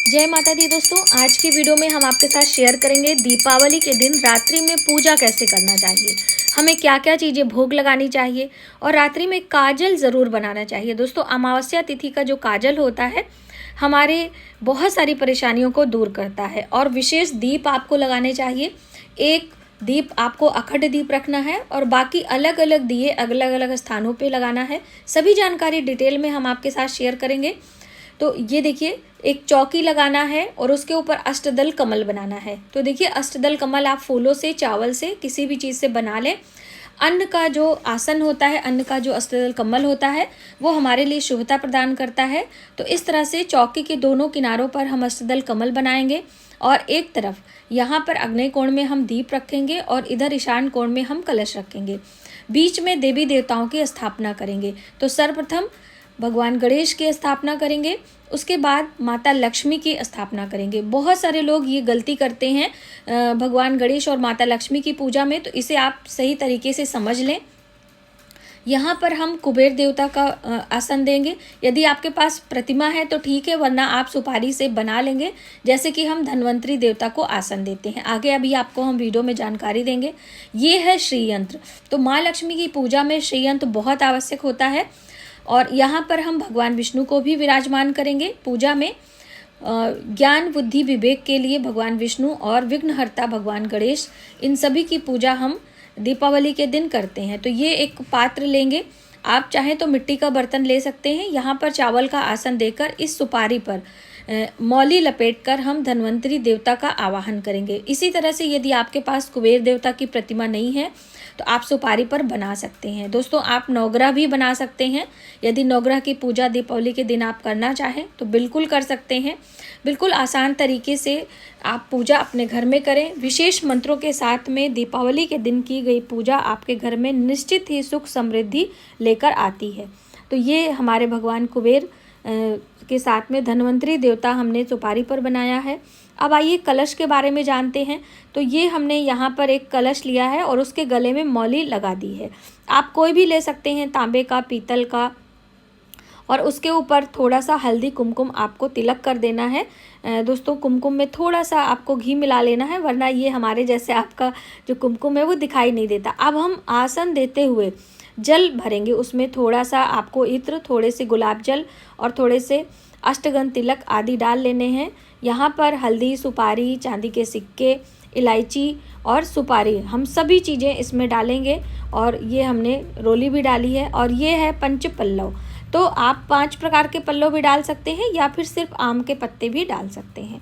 जय माता दी दोस्तों। आज की वीडियो में हम आपके साथ शेयर करेंगे दीपावली के दिन रात्रि में पूजा कैसे करना चाहिए, हमें क्या क्या चीज़ें भोग लगानी चाहिए और रात्रि में काजल ज़रूर बनाना चाहिए। दोस्तों, अमावस्या तिथि का जो काजल होता है हमारे बहुत सारी परेशानियों को दूर करता है और विशेष दीप आपको लगाने चाहिए। एक दीप आपको अखंड दीप रखना है और बाकी अलग अलग दिए अलग अलग स्थानों पे लगाना है। सभी जानकारी डिटेल में हम आपके साथ शेयर करेंगे। तो ये देखिए, एक चौकी लगाना है और उसके ऊपर अष्टदल कमल बनाना है। तो देखिए, अष्टदल कमल आप फूलों से, चावल से, किसी भी चीज़ से बना लें। अन्न का जो आसन होता है, अन्न का जो अष्टदल कमल होता है, वो हमारे लिए शुभता प्रदान करता है। तो इस तरह से चौकी के दोनों किनारों पर हम अष्टदल कमल बनाएंगे और एक तरफ यहाँ पर अग्नि कोण में हम दीप रखेंगे और इधर ईशान कोण में हम कलश रखेंगे। बीच में देवी देवताओं की स्थापना करेंगे। तो सर्वप्रथम भगवान गणेश की स्थापना करेंगे, उसके बाद माता लक्ष्मी की स्थापना करेंगे। बहुत सारे लोग ये गलती करते हैं भगवान गणेश और माता लक्ष्मी की पूजा में, तो इसे आप सही तरीके से समझ लें। यहाँ पर हम कुबेर देवता का आसन देंगे। यदि आपके पास प्रतिमा है तो ठीक है, वरना आप सुपारी से बना लेंगे, जैसे कि हम धन्वंतरी देवता को आसन देते हैं। आगे अभी आपको हम वीडियो में जानकारी देंगे। ये है श्रीयंत्र। तो माँ लक्ष्मी की पूजा में श्रीयंत्र बहुत आवश्यक होता है और यहाँ पर हम भगवान विष्णु को भी विराजमान करेंगे पूजा में। ज्ञान बुद्धि विवेक के लिए भगवान विष्णु और विघ्नहर्ता भगवान गणेश, इन सभी की पूजा हम दीपावली के दिन करते हैं। तो ये एक पात्र लेंगे, आप चाहें तो मिट्टी का बर्तन ले सकते हैं। यहाँ पर चावल का आसन देकर इस सुपारी पर मौली लपेटकर हम धन्वंतरी देवता का आवाहन करेंगे। इसी तरह से यदि आपके पास कुबेर देवता की प्रतिमा नहीं है तो आप सुपारी पर बना सकते हैं। दोस्तों, आप नवग्रह भी बना सकते हैं। यदि नवग्रह की पूजा दीपावली के दिन आप करना चाहें तो बिल्कुल कर सकते हैं। बिल्कुल आसान तरीके से आप पूजा अपने घर में करें। विशेष मंत्रों के साथ में दीपावली के दिन की गई पूजा आपके घर में निश्चित ही सुख समृद्धि लेकर आती है। तो ये हमारे भगवान कुबेर के साथ में धन्वंतरी देवता हमने सुपारी पर बनाया है। अब आइए कलश के बारे में जानते हैं। तो ये हमने यहाँ पर एक कलश लिया है और उसके गले में मौली लगा दी है। आप कोई भी ले सकते हैं, तांबे का, पीतल का, और उसके ऊपर थोड़ा सा हल्दी कुमकुम आपको तिलक कर देना है। दोस्तों, कुमकुम में थोड़ा सा आपको घी मिला लेना है, वरना ये हमारे जैसे आपका जो कुमकुम है वो दिखाई नहीं देता। अब हम आसन देते हुए जल भरेंगे, उसमें थोड़ा सा आपको इत्र, थोड़े से गुलाब जल और थोड़े से अष्टगंध तिलक आदि डाल लेने हैं। यहाँ पर हल्दी, सुपारी, चांदी के सिक्के, इलायची और सुपारी, हम सभी चीज़ें इसमें डालेंगे। और ये हमने रोली भी डाली है और ये है पंच पल्लव। तो आप 5 प्रकार के पल्लव भी डाल सकते हैं या फिर सिर्फ आम के पत्ते भी डाल सकते हैं।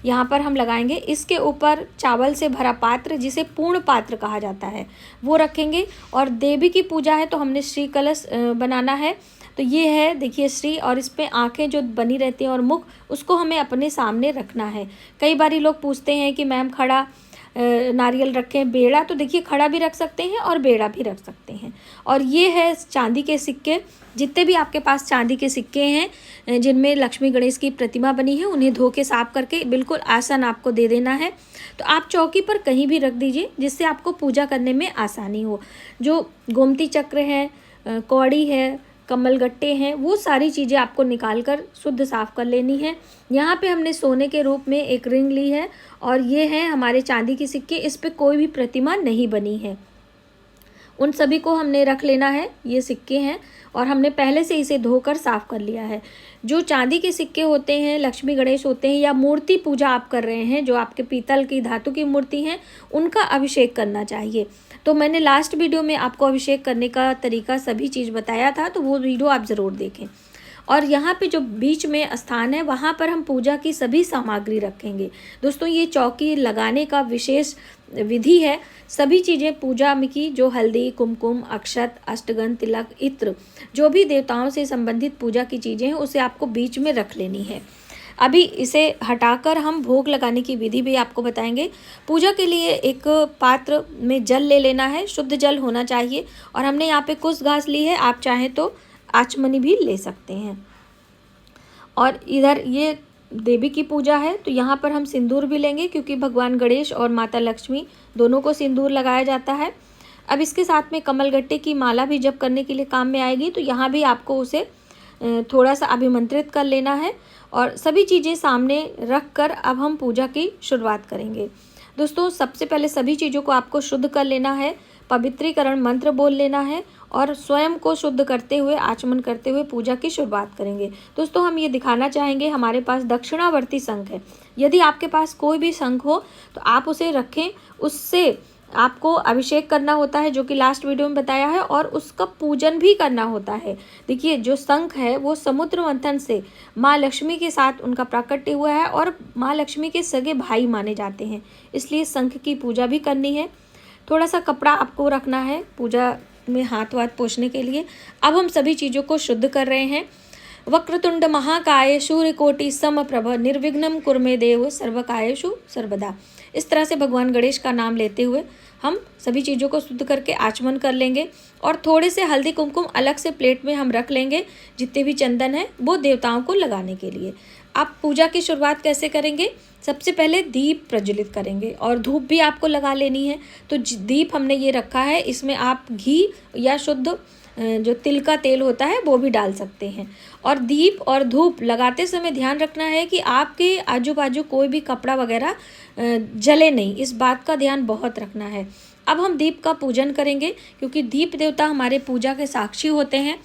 यहाँ पर हम लगाएंगे। इसके ऊपर चावल से भरा पात्र, जिसे पूर्ण पात्र कहा जाता है, वो रखेंगे। और देवी की पूजा है तो हमने श्री कलश बनाना है। तो ये है, देखिए, श्री, और इस पर आँखें जो बनी रहती हैं और मुख, उसको हमें अपने सामने रखना है। कई बार लोग पूछते हैं कि मैम खड़ा नारियल रखें, बेड़ा, तो देखिए खड़ा भी रख सकते हैं और बेड़ा भी रख सकते हैं। और ये है चांदी के सिक्के। जितने भी आपके पास चांदी के सिक्के हैं जिनमें लक्ष्मी गणेश की प्रतिमा बनी है, उन्हें धो के साफ करके बिल्कुल आसन आपको दे देना है। तो आप चौकी पर कहीं भी रख दीजिए जिससे आपको पूजा करने में आसानी हो। जो गोमती चक्र है, कौड़ी है, कमल गट्टे हैं, वो सारी चीज़ें आपको निकाल कर शुद्ध साफ कर लेनी है। यहाँ पे हमने सोने के रूप में एक रिंग ली है और ये है हमारे चांदी के सिक्के। इस पे कोई भी प्रतिमा नहीं बनी है, उन सभी को हमने रख लेना है। ये सिक्के हैं और हमने पहले से इसे धोकर साफ कर लिया है। जो चांदी के सिक्के होते हैं, लक्ष्मी गणेश होते हैं, या मूर्ति पूजा आप कर रहे हैं, जो आपके पीतल की, धातु की मूर्ति हैं, उनका अभिषेक करना चाहिए। तो मैंने लास्ट वीडियो में आपको अभिषेक करने का तरीका सभी चीज़ बताया था, तो वो वीडियो आप ज़रूर देखें। और यहाँ पे जो बीच में स्थान है, वहाँ पर हम पूजा की सभी सामग्री रखेंगे। दोस्तों, ये चौकी लगाने का विशेष विधि है। सभी चीज़ें पूजा में की, जो हल्दी, कुमकुम, अक्षत, अष्टगंध तिलक, इत्र, जो भी देवताओं से संबंधित पूजा की चीज़ें हैं, उसे आपको बीच में रख लेनी है। अभी इसे हटाकर हम भोग लगाने की विधि भी आपको बताएंगे। पूजा के लिए एक पात्र में जल ले लेना है, शुद्ध जल होना चाहिए। और हमने यहाँ पे कुश घास ली है, आप चाहें तो आचमनी भी ले सकते हैं। और इधर ये देवी की पूजा है, तो यहाँ पर हम सिंदूर भी लेंगे, क्योंकि भगवान गणेश और माता लक्ष्मी दोनों को सिंदूर लगाया जाता है। अब इसके साथ में कमल गट्टे की माला भी जब करने के लिए काम में आएगी, तो यहाँ भी आपको उसे थोड़ा सा अभिमंत्रित कर लेना है और सभी चीज़ें सामने रख कर अब हम पूजा की शुरुआत करेंगे। दोस्तों, सबसे पहले सभी चीज़ों को आपको शुद्ध कर लेना है, पवित्रीकरण मंत्र बोल लेना है और स्वयं को शुद्ध करते हुए, आचमन करते हुए पूजा की शुरुआत करेंगे। दोस्तों, हम ये दिखाना चाहेंगे, हमारे पास दक्षिणावर्ती शंख है। यदि आपके पास कोई भी शंख हो तो आप उसे रखें, उससे आपको अभिषेक करना होता है, जो कि लास्ट वीडियो में बताया है, और उसका पूजन भी करना होता है। देखिए, जो शंख है वो समुद्र मंथन से माँ लक्ष्मी के साथ उनका प्राकट्य हुआ है और माँ लक्ष्मी के सगे भाई माने जाते हैं, इसलिए शंख की पूजा भी करनी है। थोड़ा सा कपड़ा आपको रखना है पूजा में हाथ वाथ पोंछने के लिए। अब हम सभी चीज़ों को शुद्ध कर रहे हैं। वक्रतुंड महाकाय सूर्यकोटि समप्रभ निर्विघ्नं कुरु देव सर्वकार्येषु सर्वदा। इस तरह से भगवान गणेश का नाम लेते हुए हम सभी चीज़ों को शुद्ध करके आचमन कर लेंगे और थोड़े से हल्दी कुमकुम अलग से प्लेट में हम रख लेंगे। जितने भी चंदन है वो देवताओं को लगाने के लिए। आप पूजा की शुरुआत कैसे करेंगे? सबसे पहले दीप प्रज्वलित करेंगे और धूप भी आपको लगा लेनी है। तो दीप हमने ये रखा है, इसमें आप घी या शुद्ध जो तिल का तेल होता है वो भी डाल सकते हैं। और दीप और धूप लगाते समय ध्यान रखना है कि आपके आजू बाजू कोई भी कपड़ा वगैरह जले नहीं, इस बात का ध्यान बहुत रखना है। अब हम दीप का पूजन करेंगे, क्योंकि दीप देवता हमारे पूजा के साक्षी होते हैं।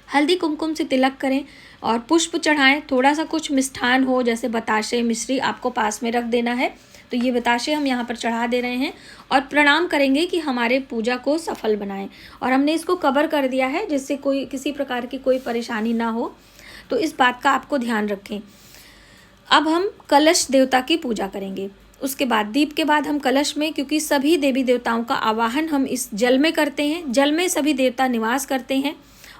हल्दी कुमकुम से तिलक करें और पुष्प चढ़ाएं। थोड़ा सा कुछ मिष्ठान हो, जैसे बताशे, मिश्री आपको पास में रख देना है। तो ये बताशे हम यहाँ पर चढ़ा दे रहे हैं और प्रणाम करेंगे कि हमारे पूजा को सफल बनाएं। और हमने इसको कवर कर दिया है जिससे कोई किसी प्रकार की कोई परेशानी ना हो, तो इस बात का आपको ध्यान रखें। अब हम कलश देवता की पूजा करेंगे। उसके बाद दीप के बाद हम कलश में, क्योंकि सभी देवी देवताओं का आवाहन हम इस जल में करते हैं, जल में सभी देवता निवास करते हैं।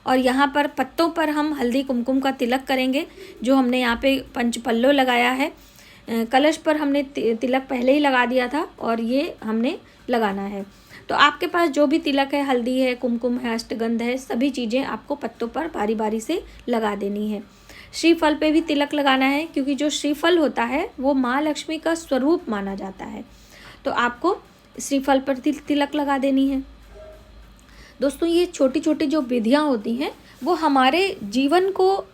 और यहाँ पर पत्तों पर हम हल्दी कुमकुम का तिलक करेंगे, जो हमने यहाँ पे पंचपल्लो लगाया है। कलश पर हमने तिलक पहले ही लगा दिया था और ये हमने लगाना है। तो आपके पास जो भी तिलक है, हल्दी है, कुमकुम है, अष्टगंध है, सभी चीज़ें आपको पत्तों पर बारी बारी से लगा देनी है। श्रीफल पे भी तिलक लगाना है, क्योंकि जो श्रीफल होता है वो माँ लक्ष्मी का स्वरूप माना जाता है, तो आपको श्रीफल पर तिलक लगा देनी है। दोस्तों, ये छोटी छोटी जो विधियाँ होती हैं वो हमारे जीवन को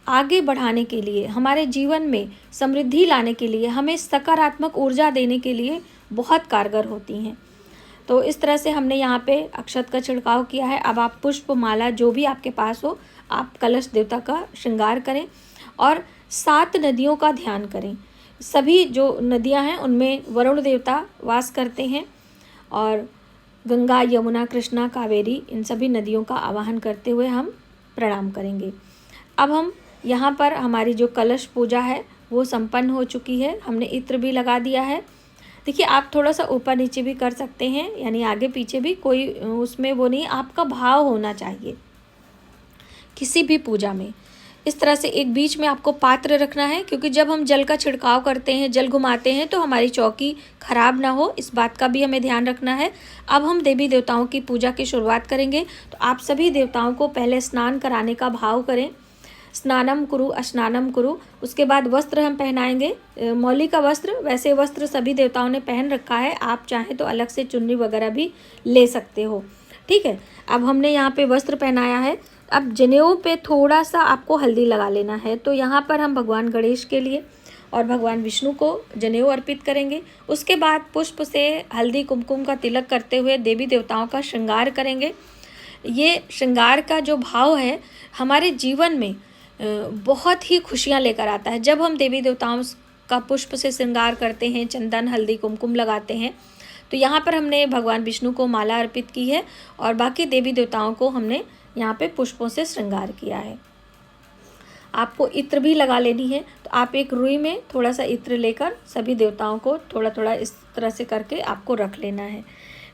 आगे बढ़ाने के लिए, हमारे जीवन में समृद्धि लाने के लिए, हमें सकारात्मक ऊर्जा देने के लिए बहुत कारगर होती हैं। तो इस तरह से हमने यहाँ पे अक्षत का छिड़काव किया है। अब आप पुष्प, माला, जो भी आपके पास हो, आप कलश देवता का श्रृंगार करें और 7 नदियों का ध्यान करें। सभी जो नदियाँ हैं उनमें वरुण देवता वास करते हैं और गंगा, यमुना, कृष्णा, कावेरी, इन सभी नदियों का आवाहन करते हुए हम प्रणाम करेंगे। अब हम यहाँ पर हमारी जो कलश पूजा है वो संपन्न हो चुकी है। हमने इत्र भी लगा दिया है। देखिए, आप थोड़ा सा ऊपर नीचे भी कर सकते हैं, यानी आगे पीछे भी, कोई उसमें वो नहीं, आपका भाव होना चाहिए किसी भी पूजा में। इस तरह से एक बीच में आपको पात्र रखना है, क्योंकि जब हम जल का छिड़काव करते हैं, जल घुमाते हैं, तो हमारी चौकी खराब ना हो, इस बात का भी हमें ध्यान रखना है। अब हम देवी देवताओं की पूजा की शुरुआत करेंगे। तो आप सभी देवताओं को पहले स्नान कराने का भाव करें। स्नानम कुरु स्नानम कुरु। उसके बाद वस्त्र हम पहनाएंगे, मौली का वस्त्र। वैसे वस्त्र सभी देवताओं ने पहन रखा है, आप चाहें तो अलग से चुन्नी वगैरह भी ले सकते हो, ठीक है। अब हमने यहाँ पे वस्त्र पहनाया है। अब जनेऊ पे थोड़ा सा आपको हल्दी लगा लेना है। तो यहाँ पर हम भगवान गणेश के लिए और भगवान विष्णु को जनेऊ अर्पित करेंगे। उसके बाद पुष्प से हल्दी कुमकुम का तिलक करते हुए देवी देवताओं का श्रृंगार करेंगे। ये श्रृंगार का जो भाव है हमारे जीवन में बहुत ही खुशियाँ लेकर आता है। जब हम देवी देवताओं का पुष्प से श्रृंगार करते हैं, चंदन, हल्दी, कुमकुम लगाते हैं, तो यहाँ पर हमने भगवान विष्णु को माला अर्पित की है और बाकी देवी देवताओं को हमने यहाँ पे पुष्पों से श्रृंगार किया है। आपको इत्र भी लगा लेनी है। तो आप एक रुई में थोड़ा सा इत्र लेकर सभी देवताओं को थोड़ा थोड़ा इस तरह से करके आपको रख लेना है।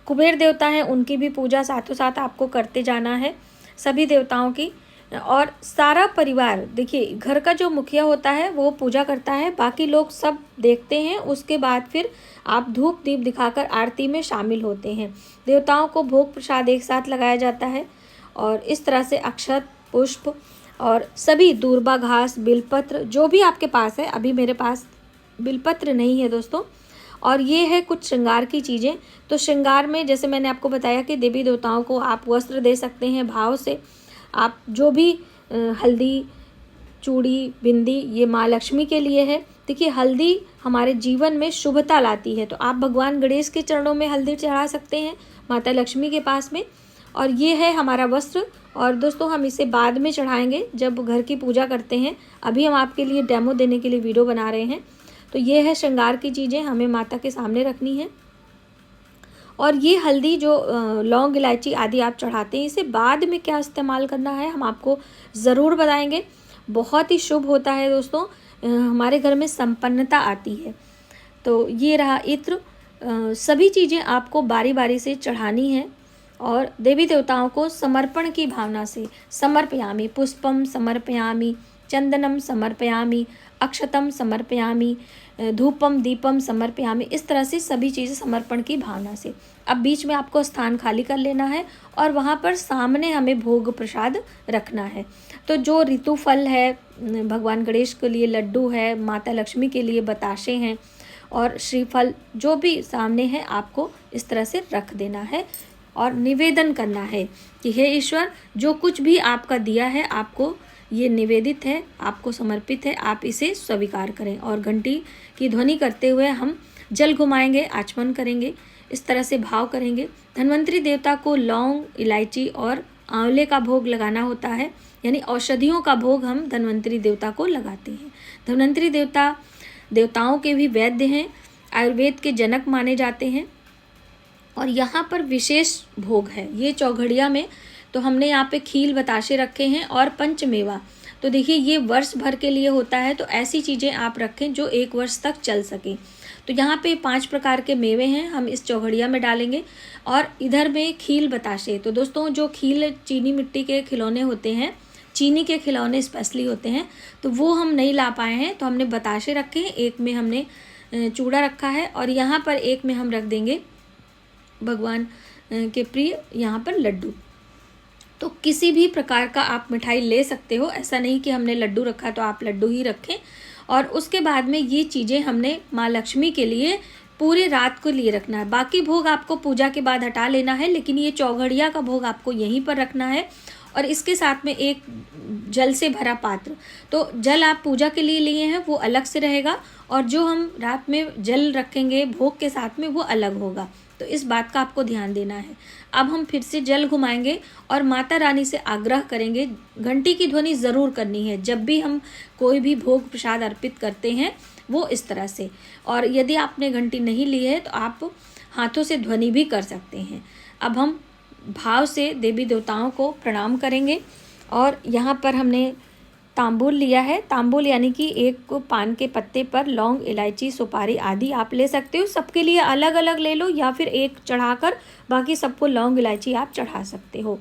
कुबेर देवता हैं, उनकी भी पूजा साथों साथ आपको करते जाना है, सभी देवताओं की। और सारा परिवार, देखिए, घर का जो मुखिया होता है वो पूजा करता है, बाकी लोग सब देखते हैं। उसके बाद फिर आप धूप दीप दिखाकर आरती में शामिल होते हैं। देवताओं को भोग प्रसाद एक साथ लगाया जाता है और इस तरह से अक्षत, पुष्प और सभी दूर्बा घास, बिलपत्र, जो भी आपके पास है। अभी मेरे पास बिलपत्र नहीं है दोस्तों। और ये है कुछ श्रृंगार की चीज़ें। तो श्रृंगार में जैसे मैंने आपको बताया कि देवी देवताओं को आप वस्त्र दे सकते हैं भाव से। आप जो भी हल्दी, चूड़ी, बिंदी ये माँ लक्ष्मी के लिए है। देखिए हल्दी हमारे जीवन में शुभता लाती है, तो आप भगवान गणेश के चरणों में हल्दी चढ़ा सकते हैं, माता लक्ष्मी के पास में। और ये है हमारा वस्त्र, और दोस्तों हम इसे बाद में चढ़ाएंगे जब घर की पूजा करते हैं। अभी हम आपके लिए डेमो देने के लिए वीडियो बना रहे हैं। तो ये है श्रृंगार की चीज़ें हमें माता के सामने रखनी है। और ये हल्दी जो लौंग, इलायची आदि आप चढ़ाते हैं, इसे बाद में क्या इस्तेमाल करना है हम आपको ज़रूर बताएंगे। बहुत ही शुभ होता है दोस्तों, हमारे घर में संपन्नता आती है। तो ये रहा इत्र। सभी चीज़ें आपको बारी बारी से चढ़ानी है और देवी देवताओं को समर्पण की भावना से समर्पयामि, पुष्पम समर्पयामि, चंदनम समर्पयामि, अक्षतम समर्पयामि, धूपम दीपम समर्पयामि, इस तरह से सभी चीज़ें समर्पण की भावना से। अब बीच में आपको स्थान खाली कर लेना है और वहाँ पर सामने हमें भोग प्रसाद रखना है। तो जो ऋतु फल है, भगवान गणेश के लिए लड्डू है, माता लक्ष्मी के लिए बताशे हैं और श्रीफल जो भी सामने है आपको इस तरह से रख देना है और निवेदन करना है कि हे ईश्वर, जो कुछ भी आपका दिया है आपको ये निवेदित है, आपको समर्पित है, आप इसे स्वीकार करें। और घंटी की ध्वनि करते हुए हम जल घुमाएंगे, आचमन करेंगे, इस तरह से भाव करेंगे। धन्वंतरी देवता को लौंग, इलायची और आंवले का भोग लगाना होता है, यानी औषधियों का भोग हम धन्वंतरी देवता को लगाते हैं। धन्वंतरी देवता देवताओं के भी वैद्य हैं, आयुर्वेद के जनक माने जाते हैं। और यहाँ पर विशेष भोग है ये चौघड़िया में, तो हमने यहाँ पे खील बताशे रखे हैं और पंचमेवा। तो देखिए ये वर्ष भर के लिए होता है, तो ऐसी चीज़ें आप रखें जो 1 वर्ष तक चल सके। तो यहाँ पे 5 प्रकार के मेवे हैं, हम इस चौघड़िया में डालेंगे। और इधर में खील बताशे, तो दोस्तों जो खील चीनी मिट्टी के खिलौने होते हैं, चीनी के खिलौने स्पेशली होते हैं, तो वो हम नहीं ला पाए हैं, तो हमने बताशे रखे हैं। एक में हमने चूड़ा रखा है और यहाँ पर एक में हम रख देंगे भगवान के प्रिय यहाँ पर लड्डू। तो किसी भी प्रकार का आप मिठाई ले सकते हो, ऐसा नहीं कि हमने लड्डू रखा तो आप लड्डू ही रखें। और उसके बाद में ये चीज़ें हमने माँ लक्ष्मी के लिए पूरे रात को लिए रखना है। बाकी भोग आपको पूजा के बाद हटा लेना है, लेकिन ये चौघड़िया का भोग आपको यहीं पर रखना है। और इसके साथ में एक जल से भरा पात्र, तो जल आप पूजा के लिए लिए हैं वो अलग से रहेगा और जो हम रात में जल रखेंगे भोग के साथ में वो अलग होगा। तो इस बात का आपको ध्यान देना है। अब हम फिर से जल घुमाएंगे और माता रानी से आग्रह करेंगे, घंटी की ध्वनि ज़रूर करनी है जब भी हम कोई भी भोग प्रसाद अर्पित करते हैं, वो इस तरह से। और यदि आपने घंटी नहीं ली है तो आप हाथों से ध्वनि भी कर सकते हैं। अब हम भाव से देवी देवताओं को प्रणाम करेंगे और यहाँ पर हमने तांबूल लिया है। तांबूल यानी कि एक पान के पत्ते पर लौंग, इलायची, सुपारी आदि आप ले सकते हो। सबके लिए अलग अलग ले लो या फिर एक चढ़ाकर बाकी सबको लौंग, इलायची आप चढ़ा सकते हो।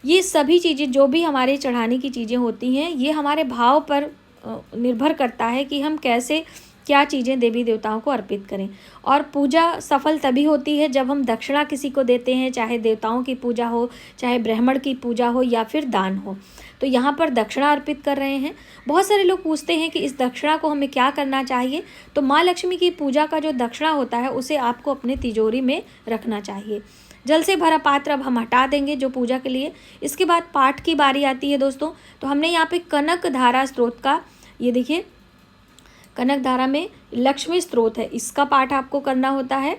ये सभी चीज़ें जो भी हमारे चढ़ाने की चीज़ें होती हैं, ये हमारे भाव पर निर्भर करता है कि हम कैसे क्या चीज़ें देवी देवताओं को अर्पित करें। और पूजा सफल तभी होती है जब हम दक्षिणा किसी को देते हैं, चाहे देवताओं की पूजा हो, चाहे ब्राह्मण की पूजा हो या फिर दान हो। तो यहाँ पर दक्षिणा अर्पित कर रहे हैं। बहुत सारे लोग पूछते हैं कि इस दक्षिणा को हमें क्या करना चाहिए। तो माँ लक्ष्मी की पूजा का जो दक्षिणा होता है उसे आपको अपने तिजोरी में रखना चाहिए। जल से भरा पात्र अब हम हटा देंगे जो पूजा के लिए। इसके बाद पाठ की बारी आती है दोस्तों। तो हमने यहाँ पे कनक धारा स्त्रोत का, ये देखिए कनक धारा में लक्ष्मी स्त्रोत है, इसका पाठ आपको करना होता है।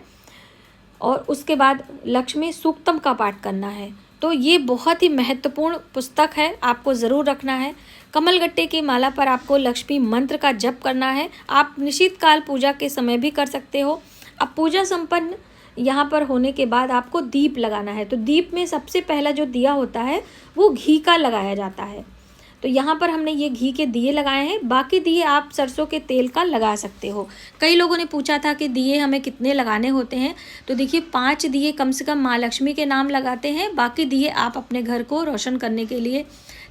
और उसके बाद लक्ष्मी सूक्तम का पाठ करना है। तो ये बहुत ही महत्वपूर्ण पुस्तक है, आपको ज़रूर रखना है। कमलगट्टे की माला पर आपको लक्ष्मी मंत्र का जप करना है। आप निश्चित काल पूजा के समय भी कर सकते हो। अब पूजा संपन्न यहाँ पर होने के बाद आपको दीप लगाना है। तो दीप में सबसे पहला जो दिया होता है वो घी का लगाया जाता है। तो यहाँ पर हमने ये घी के दिए लगाए हैं। बाकी दिए आप सरसों के तेल का लगा सकते हो। कई लोगों ने पूछा था कि दिए हमें कितने लगाने होते हैं। तो देखिए 5 दिए कम से कम माँ लक्ष्मी के नाम लगाते हैं। बाकी दिए आप अपने घर को रोशन करने के लिए।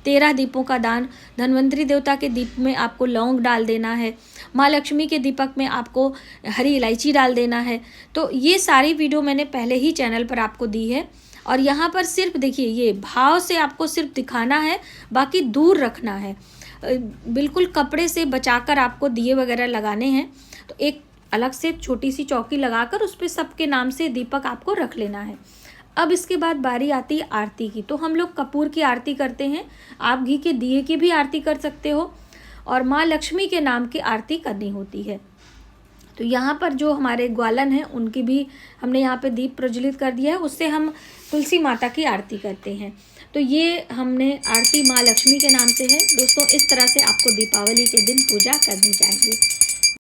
13 दीपों का दान। धन्वंतरी देवता के दीप में आपको लौंग डाल देना है। माँ लक्ष्मी के दीपक में आपको हरी इलायची डाल देना है। तो ये सारी वीडियो मैंने पहले ही चैनल पर आपको दी है। और यहाँ पर सिर्फ देखिए ये भाव से आपको सिर्फ दिखाना है, बाकी दूर रखना है। बिल्कुल कपड़े से बचाकर आपको दिए वगैरह लगाने हैं। तो एक अलग से छोटी सी चौकी लगाकर उस पर सबके नाम से दीपक आपको रख लेना है। अब इसके बाद बारी आती है आरती की। तो हम लोग कपूर की आरती करते हैं, आप घी के दिए की भी आरती कर सकते हो, और माँ लक्ष्मी के नाम की आरती करनी होती है। तो यहाँ पर जो हमारे ग्वालन हैं उनकी भी हमने यहाँ पे दीप प्रज्वलित कर दिया है, उससे हम तुलसी माता की आरती करते हैं। तो ये हमने आरती माँ लक्ष्मी के नाम से है। दोस्तों, इस तरह से आपको दीपावली के दिन पूजा करनी चाहिए।